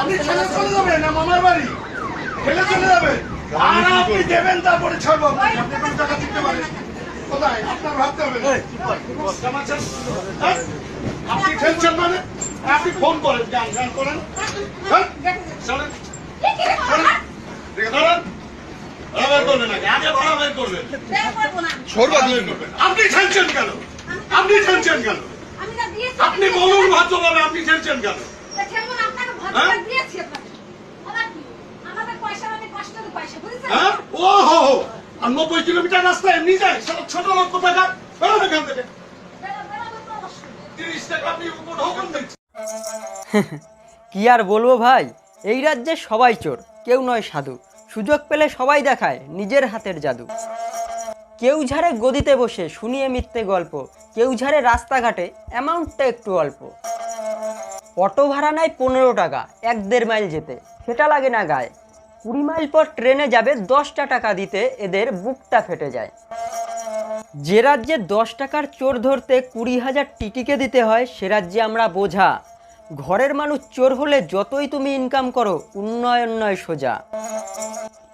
আপনি ছেলে চলে যাবেন না মামার বাড়ি ছেলে চলে যাবে আর আপনি দেবেন তারপরে ছাড়বো আপনি কোন টাকা দিতে পারেন কোথায় আপনার ভাবতে হবে আপনি ঠেলছেন মানে আপনি ফোন করেন গান গান করেন চলেন আপনি ঠেলছেন কেন আপনি ঠেলছেন কেন আপনি বলুন ভদ্রভাবে আপনি ঠেলছেন কেন ও হো হো আর 90 কিলোমিটার রাস্তা এমনি যায় ছোট লোক কোথায় বেরোন এখান থেকে 30 টাকা আপনি উপর ঢোকান দিচ্ছেন। কি আর বলবো ভাই, এই রাজ্যে সবাই চোর, কেউ নয় সাধু। সুযোগ পেলে সবাই দেখায় নিজের হাতের জাদু। কেউ ঝাড়ে গদিতে বসে শুনিয়ে মিথ্যে গল্প, কেউ ঝাড়ে রাস্তাঘাটে অ্যামাউন্টটা একটু অল্প। অটো ভাড়া নেয় 15 টাকা 1-1.5 মাইল যেতে, সেটা লাগে না গায়ে। 20 মাইল পর ট্রেনে যাবে 10টা টাকা দিতে, এদের বুকটা ফেটে যায়। যে রাজ্যে 10 টাকার চোর ধরতে 20,000 টিটিকে দিতে হয়, সে রাজ্যে আমরা বোঝা। ঘরের মানুষ চোর হলে যতই তুমি ইনকাম করো, উন্নয়ন নয় সোজা।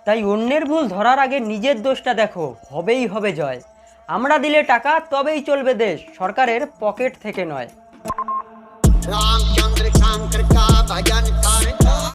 তাই অন্যের ভুল ধরার আগে নিজের দোষটা দেখো, হবেই হবে জয়। আমরা দিলে টাকা তবেই চলবে দেশ, সরকারের পকেট থেকে নয়।